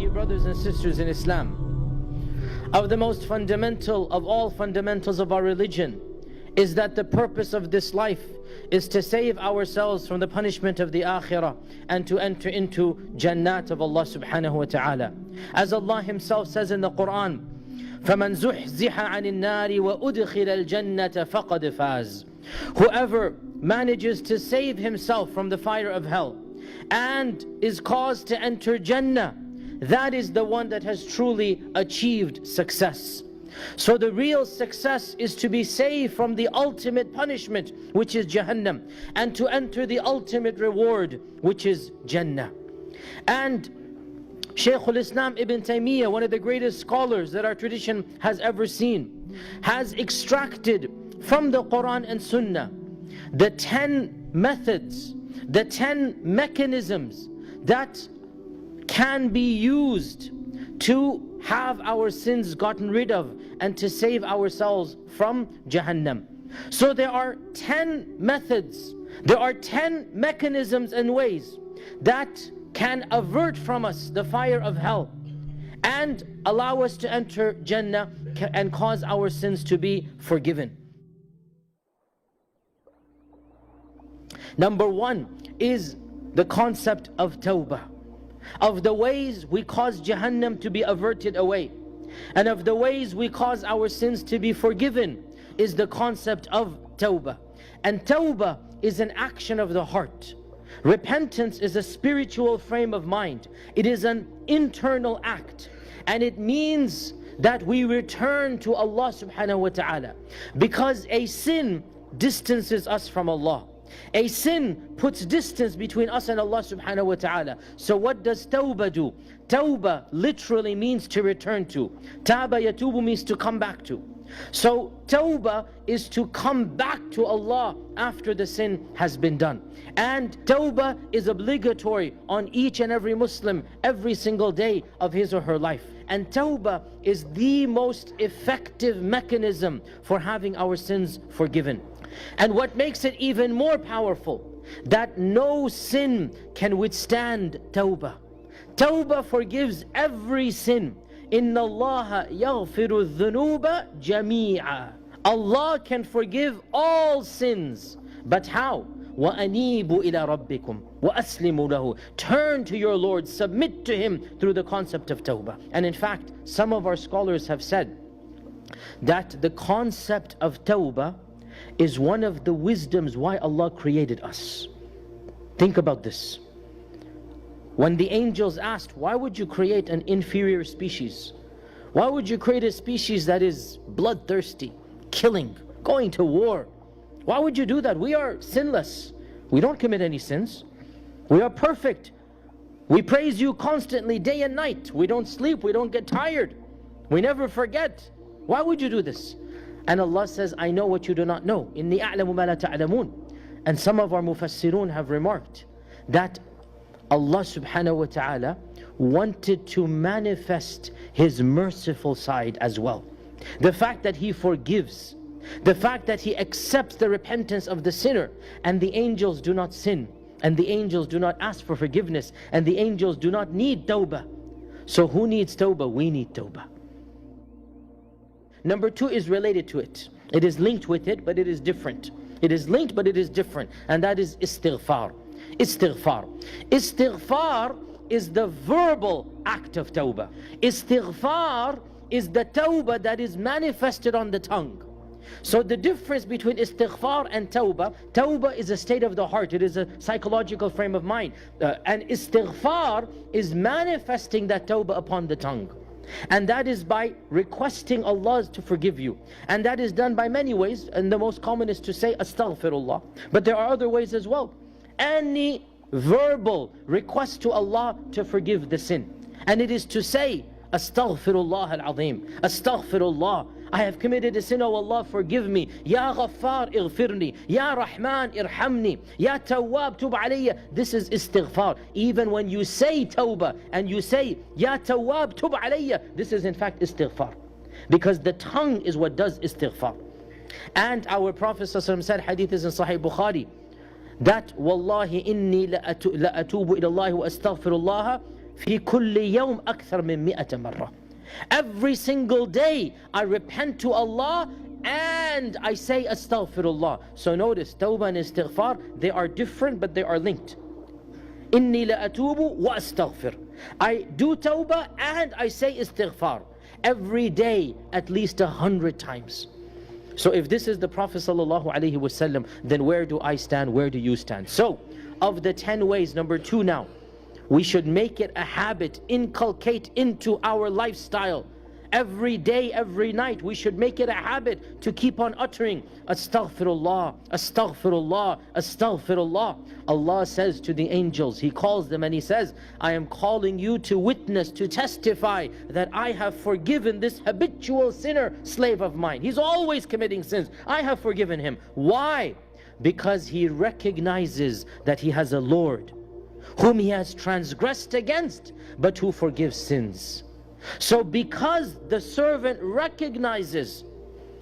dear brothers and sisters in Islam, of the most fundamental of all fundamentals of our religion is that the purpose of this life is to save ourselves from the punishment of the akhirah and to enter into Jannat of Allah subhanahu wa ta'ala. As Allah Himself says in the Quran, فَمَنْ زُحْزِحَ عَنِ النَّارِ وَأُدْخِلَ الْجَنَّةَ فَقَدْ فَازَ. Whoever manages to save himself from the fire of hell and is caused to enter Jannah, that is the one that has truly achieved success. So the real success is to be saved from the ultimate punishment, which is Jahannam, and to enter the ultimate reward, which is Jannah. And Shaykhul Islam Ibn Taymiyyah, one of the greatest scholars that our tradition has ever seen, has extracted from the Quran and Sunnah the 10 methods, the 10 mechanisms that can be used to have our sins gotten rid of and to save ourselves from Jahannam. So there are 10 methods, there are 10 mechanisms and ways that can avert from us the fire of hell and allow us to enter Jannah and cause our sins to be forgiven. Number one is the concept of tawbah. Of the ways we cause Jahannam to be averted away, and of the ways we cause our sins to be forgiven, is the concept of tawbah. And tawbah is an action of the heart. Repentance is a spiritual frame of mind. It is an internal act, and it means that we return to Allah subhanahu wa ta'ala, because a sin distances us from Allah. A sin puts distance between us and Allah subhanahu wa ta'ala. So what does tawbah do? Tawbah literally means to return to. Taba yatubu means to come back to. So tawbah is to come back to Allah after the sin has been done. And tawbah is obligatory on each and every Muslim every single day of his or her life. And tawbah is the most effective mechanism for having our sins forgiven. And what makes it even more powerful, that no sin can withstand tawbah. Tawbah forgives every sin. Inna Allah yaghfiru dhunuba jami'a. Allah can forgive all sins. But how? وَأَنِيبُوا إِلَىٰ رَبِّكُمْ وَأَسْلِمُوا لَهُ. Turn to your Lord, submit to Him through the concept of tawbah. And in fact, some of our scholars have said that the concept of tawbah is one of the wisdoms why Allah created us. Think about this. When the angels asked, why would you create an inferior species? Why would you create a species that is bloodthirsty, killing, going to war? Why would you do that? We are sinless. We don't commit any sins. We are perfect. We praise you constantly, day and night. We don't sleep, we don't get tired. We never forget. Why would you do this? And Allah says, I know what you do not know. Inni a'lamu ma la ta'lamun. And some of our mufassirun have remarked that Allah subhanahu wa ta'ala wanted to manifest His merciful side as well. The fact that He forgives, the fact that He accepts the repentance of the sinner, and the angels do not sin, and the angels do not ask for forgiveness, and the angels do not need tawbah. So who needs tawbah? We need tawbah. Number two is related to it. It is linked with it, but it is different. It is linked, but it is different. And that is istighfar. Istighfar. Istighfar is the verbal act of tawbah. Istighfar is the tawbah that is manifested on the tongue. So the difference between istighfar and tawbah, tawbah is a state of the heart. It is a psychological frame of mind. And istighfar is manifesting that tawbah upon the tongue. And that is by requesting Allah to forgive you. And that is done by many ways, and the most common is to say astaghfirullah. But there are other ways as well. Any verbal request to Allah to forgive the sin, and it is to say astaghfirullah al-azim, astaghfirullah, I have committed a sin, oh Allah, forgive me. Ya Ghaffar ighfirni, Ya Rahman irhamni, Ya Tawwab tub alayya. This is istighfar. Even when you say tawbah and you say Ya Tawwab tub alayya, this is in fact istighfar, because the tongue is what does istighfar. And our Prophet ﷺ said, hadith is in Sahih Bukhari, that Wallahi inni la atubu ila Allah wa astaghfirullah في كل يوم أكثر من 100 مرة. Every single day I repent to Allah and I say astaghfirullah. So notice, tawbah and istighfar, they are different but they are linked. إني لأتوب وأستغفر. I do tawbah and I say istighfar. Every day at least 100 times. So if this is the Prophet ﷺ, then where do I stand? Where do you stand? So of the 10 ways, number 2 now, we should make it a habit, inculcate into our lifestyle. Every day, every night, we should make it a habit to keep on uttering Astaghfirullah, Astaghfirullah, Astaghfirullah. Allah says to the angels, He calls them and He says, I am calling you to witness, to testify that I have forgiven this habitual sinner, slave of mine. He's always committing sins. I have forgiven him. Why? Because he recognizes that he has a Lord whom he has transgressed against, but who forgives sins. So because the servant recognizes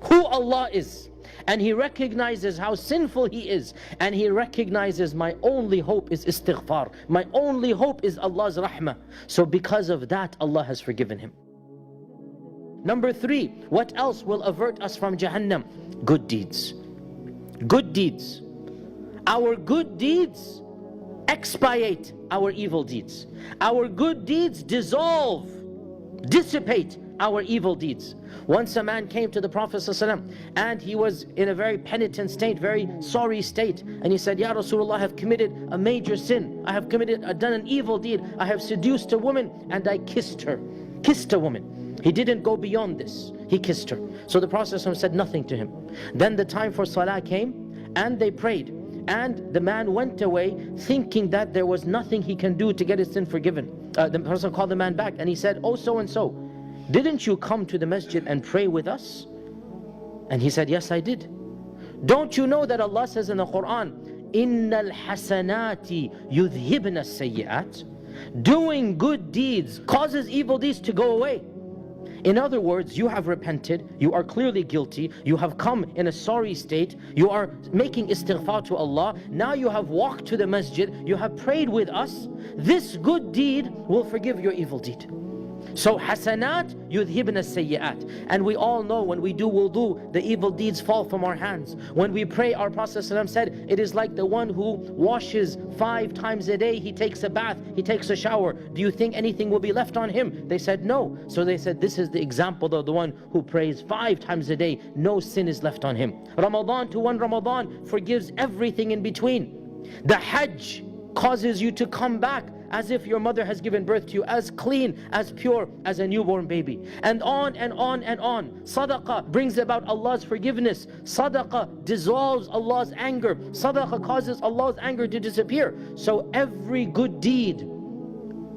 who Allah is, and he recognizes how sinful he is, and he recognizes my only hope is istighfar, my only hope is Allah's rahmah, so because of that Allah has forgiven him. Number 3, what else will avert us from Jahannam? Good deeds. Good deeds. Our good deeds expiate our evil deeds. Our good deeds dissolve, dissipate our evil deeds. Once a man came to the Prophet ﷺ and he was in a very penitent state, very sorry state, and he said, Ya Rasulullah, I have committed a major sin. I have done an evil deed. I have seduced a woman and I kissed her. Kissed a woman. He didn't go beyond this. He kissed her. So the Prophet ﷺ said nothing to him. Then the time for salah came and they prayed. And the man went away thinking that there was nothing he can do to get his sin forgiven. The person called the man back and he said, oh so and so, didn't you come to the masjid and pray with us? And he said, yes I did. Don't you know that Allah says in the Quran, Innal hasanati yudhibna sayyi'at? Doing good deeds causes evil deeds to go away. In other words, you have repented, you are clearly guilty, you have come in a sorry state, you are making istighfar to Allah, now you have walked to the masjid, you have prayed with us. This good deed will forgive your evil deed. So hasanat yudhibna sayyi'at. And we all know when we do wudu, the evil deeds fall from our hands. When we pray, our Prophet ﷺ said, it is like the one who washes 5 times a day, he takes a bath, he takes a shower. Do you think anything will be left on him? They said no. So they said this is the example of the one who prays 5 times a day, no sin is left on him. Ramadan to one Ramadan forgives everything in between. The Hajj causes you to come back as if your mother has given birth to you, as clean, as pure as a newborn baby. And on and on and on. Sadaqah brings about Allah's forgiveness. Sadaqah dissolves Allah's anger. Sadaqah causes Allah's anger to disappear. So every good deed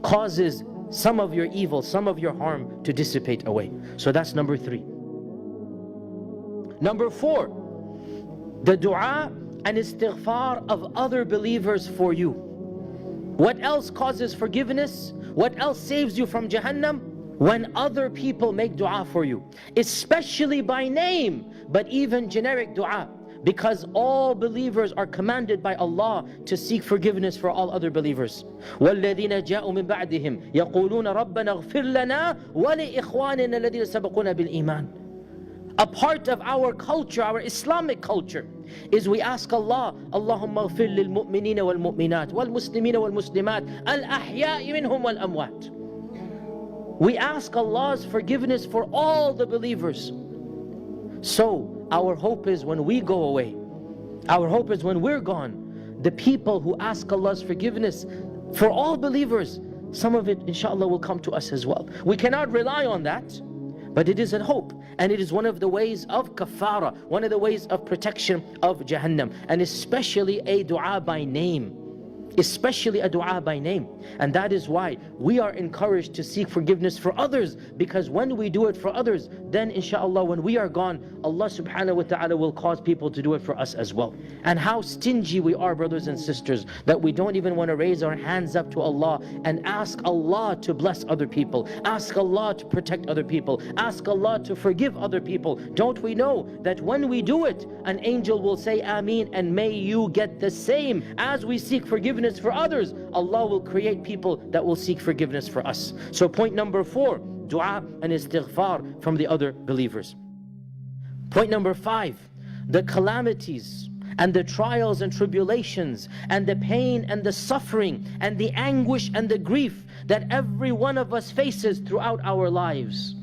causes some of your evil, some of your harm to dissipate away. So that's number 3. Number 4, the dua and istighfar of other believers for you. What else causes forgiveness? What else saves you from Jahannam? When other people make dua for you, especially by name, but even generic dua, because all believers are commanded by Allah to seek forgiveness for all other believers. وَالَّذِينَ جَاءُوا مِن بَعْدِهِمْ يَقُولُونَ رَبَّنَا اغْفِرْ لَنَا وَلِإِخْوَانِنَا الَّذِينَ سَبَقُونَا بِالْإِيمَانِ. A part of our culture, our Islamic culture, is we ask Allah, Allahumma ghfir lil mu'minina wal mu'minat wal muslimina wal muslimat al ahya'i minhum wal amwat. We ask Allah's forgiveness for all the believers. So our hope is when we go away, our hope is when we're gone, the people who ask Allah's forgiveness for all believers, some of it inshallah will come to us as well. We cannot rely on that, but it is a hope, and it is one of the ways of kafara, one of the ways of protection of Jahannam, and especially a dua by name. Especially a dua by name. And that is why we are encouraged to seek forgiveness for others, because when we do it for others, then inshallah when we are gone, Allah subhanahu wa ta'ala will cause people to do it for us as well. And how stingy we are, brothers and sisters, that we don't even want to raise our hands up to Allah and ask Allah to bless other people, ask Allah to protect other people, ask Allah to forgive other people. Don't we know that when we do it, an angel will say Ameen, and may you get the same as we seek forgiveness for others. Allah will create people that will seek forgiveness for us. So point number 4, dua and istighfar from the other believers. Point number 5, the calamities and the trials and tribulations and the pain and the suffering and the anguish and the grief that every one of us faces throughout our lives.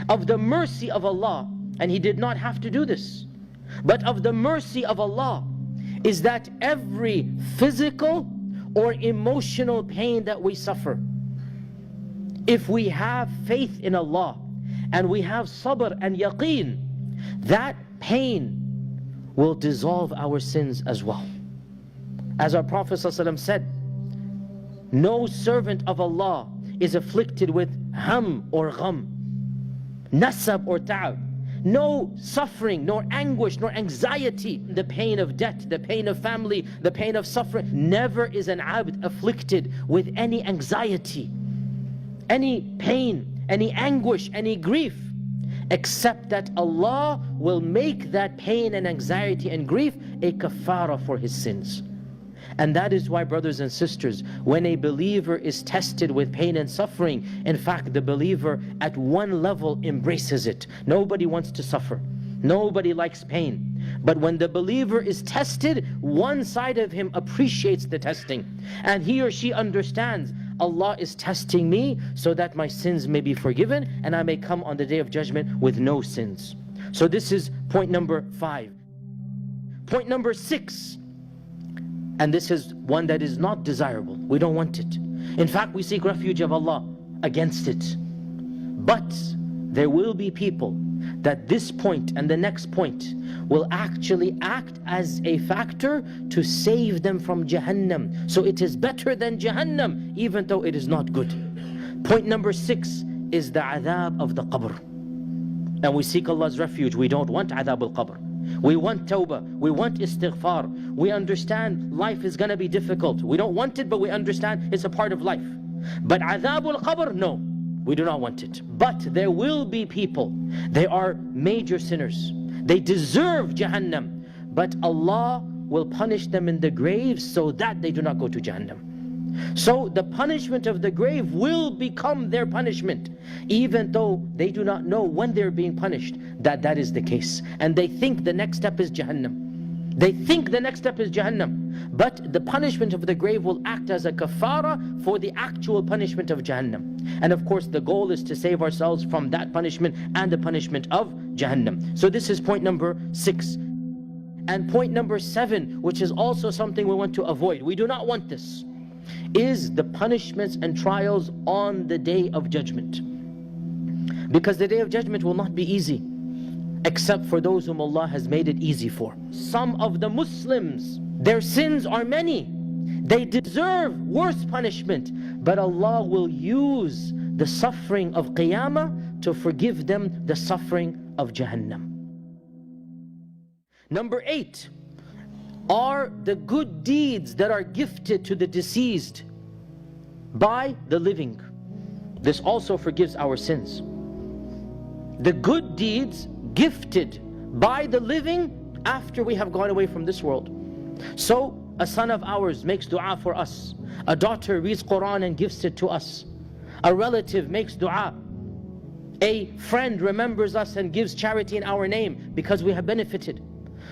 Of the mercy of Allah, and He did not have to do this, but of the mercy of Allah is that every physical or emotional pain that we suffer, if we have faith in Allah and we have sabr and yaqeen, that pain will dissolve our sins as well. As our Prophet ﷺ said, no servant of Allah is afflicted with ham or gham, nasab or ta'ab. No suffering, nor anguish, nor anxiety, the pain of debt, the pain of family, the pain of suffering. Never is an abd afflicted with any anxiety, any pain, any anguish, any grief, except that Allah will make that pain and anxiety and grief a kafara for his sins. And that is why, brothers and sisters, when a believer is tested with pain and suffering, in fact, the believer at one level embraces it. Nobody wants to suffer. Nobody likes pain. But when the believer is tested, one side of him appreciates the testing. And he or she understands, Allah is testing me so that my sins may be forgiven and I may come on the Day of Judgment with no sins. So this is point number 5. Point number 6. And this is one that is not desirable. We don't want it. In fact, we seek refuge of Allah against it. But there will be people that this point and the next point will actually act as a factor to save them from Jahannam. So it is better than Jahannam, even though it is not good. Point number 6 is the adhab of the qabr. And we seek Allah's refuge. We don't want adhab al-qabr. We want tawbah, we want istighfar. We understand life is going to be difficult. We don't want it, but we understand it's a part of life. But adhabul qabr, no, we do not want it. But there will be people, they are major sinners. They deserve Jahannam, but Allah will punish them in the grave so that they do not go to Jahannam. So the punishment of the grave will become their punishment, even though they do not know when they're being punished that is the case. And they think the next step is Jahannam. They think the next step is Jahannam. But the punishment of the grave will act as a kafara for the actual punishment of Jahannam. And of course the goal is to save ourselves from that punishment and the punishment of Jahannam. So this is point number 6. And point number 7, which is also something we want to avoid, we do not want this, is the punishments and trials on the Day of Judgment. Because the Day of Judgment will not be easy, except for those whom Allah has made it easy for. Some of the Muslims, their sins are many. They deserve worse punishment, but Allah will use the suffering of Qiyamah to forgive them the suffering of Jahannam. Number 8 are the good deeds that are gifted to the deceased by the living. This also forgives our sins. The good deeds gifted by the living after we have gone away from this world. So a son of ours makes dua for us. A daughter reads Quran and gives it to us. A relative makes dua. A friend remembers us and gives charity in our name because we have benefited.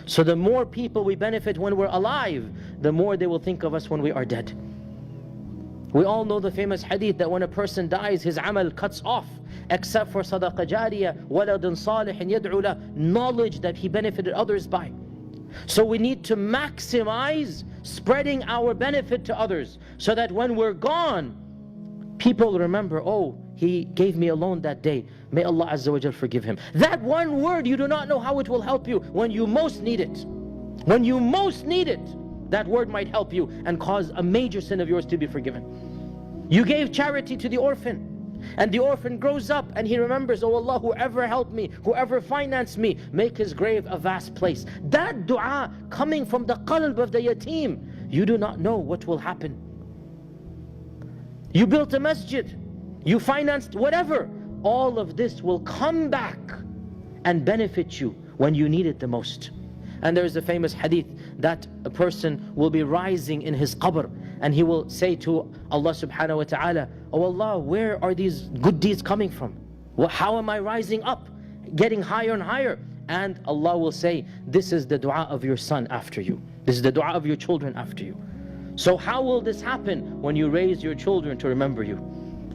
So the more people we benefit when we're alive, the more they will think of us when we are dead. We all know the famous hadith that when a person dies, his amal cuts off, except for sadaqah jariyah, waladun salihin yad'u lah, knowledge that he benefited others by. So we need to maximize spreading our benefit to others, so that when we're gone, people remember, oh, he gave me a loan that day. May Allah Azza wa Jal forgive him. That one word, you do not know how it will help you when you most need it. When you most need it, that word might help you and cause a major sin of yours to be forgiven. You gave charity to the orphan, and the orphan grows up and he remembers, oh Allah, whoever helped me, whoever financed me, make his grave a vast place. That dua coming from the qalb of the yatim, you do not know what will happen. You built a masjid, you financed whatever, all of this will come back and benefit you when you need it the most. And there is a famous hadith that a person will be rising in his qabr, and he will say to Allah subhanahu wa ta'ala, "Oh Allah, where are these good deeds coming from? Well, how am I rising up, getting higher and higher?" And Allah will say, "This is the dua of your son after you. This is the dua of your children after you." So how will this happen? When you raise your children to remember you.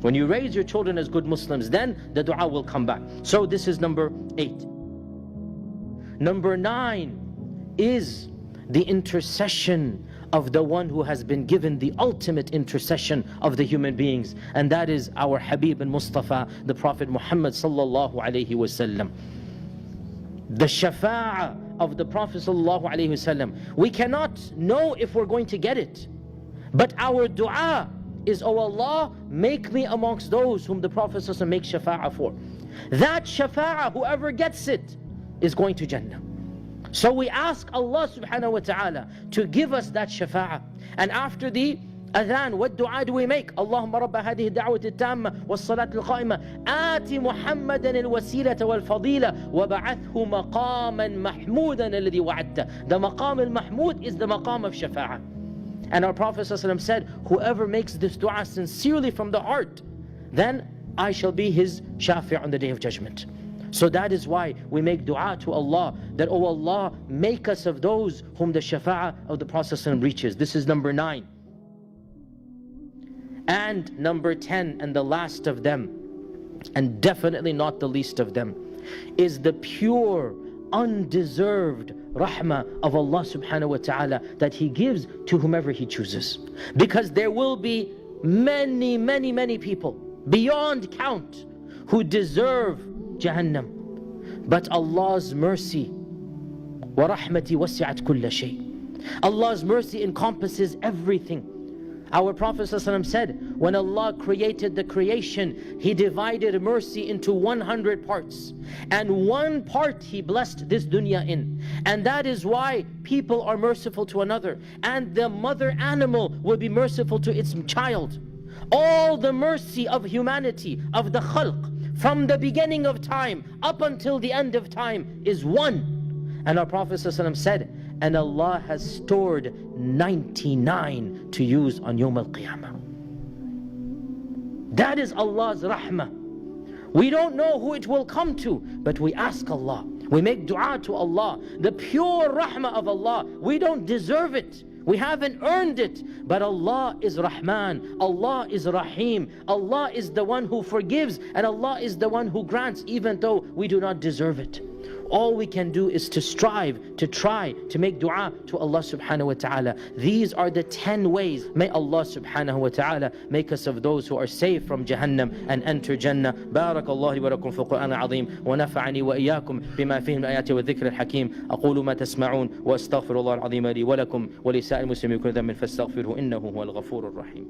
When you raise your children as good Muslims, then the dua will come back. So this is number 8. Number 9 is the intercession of the one who has been given the ultimate intercession of the human beings, and that is our Habib and Mustafa, the Prophet Muhammad sallallahu alaihi wasallam. The shafa'ah of the Prophet sallallahu alaihi wasallam, we cannot know if we're going to get it, but our dua is, "Oh Allah, make me amongst those whom the Prophet sallallahu alaihi wasallam makes shafa'ah for." That shafa'ah, whoever gets it, is going to Jannah. So we ask Allah subhanahu wa ta'ala to give us that shafa'ah. And after the adhan, what dua do we make? Allahumma rabba hadihi da'wati tamma was salat al-qa'ima ati Muhammadan al-wasilata wal-fadila wa ba'athhu maqaman mahmudan alladhi wa'adta. The maqam al-mahmud is the maqam of shafa'ah. And our Prophet ﷺ said, whoever makes this dua sincerely from the heart, then I shall be his shafi' on the Day of Judgment. So that is why we make dua to Allah, that, "Oh Allah, make us of those whom the shafa'ah of the Prophet ﷺ reaches." This is number 9. And number 10, and the last of them, and definitely not the least of them, is the pure, undeserved rahmah of Allah subhanahu wa ta'ala that He gives to whomever He chooses. Because there will be many, many, many people beyond count who deserve Jahannam, but Allah's mercy, وَرَحْمَتِي وَسِعَتْ كُلَّ شَيْءٍ, Allah's mercy encompasses everything. Our Prophet ﷺ said, when Allah created the creation, He divided mercy into 100 parts, and one part He blessed this dunya in. And that is why people are merciful to another, and the mother animal will be merciful to its child. All the mercy of humanity, of the khalq, from the beginning of time up until the end of time, is one. And our Prophet ﷺ said, and Allah has stored 99 to use on Yawm al-Qiyamah. That is Allah's rahmah. We don't know who it will come to, but we ask Allah. We make dua to Allah, the pure rahmah of Allah. We don't deserve it. We haven't earned it, but Allah is Rahman, Allah is Rahim, Allah is the one who forgives, and Allah is the one who grants, even though we do not deserve it. All we can do is to strive, to try, to make dua to Allah subhanahu wa ta'ala. These are the 10 ways. May Allah subhanahu wa ta'ala make us of those who are saved from Jahannam and enter Jannah. Barakallahu li wa lakum fi al-Qur'an al-Azim wa nafa'ani wa iyyakum bima fihi min ayati wa dhikr al-hakim. Aqulu ma tasma'un wa astaghfirullah al-Azim li wa lakum wa li sa'il muslimin kulli dhanbin fastaghfiruhu innahu huwal ghafurur rahim.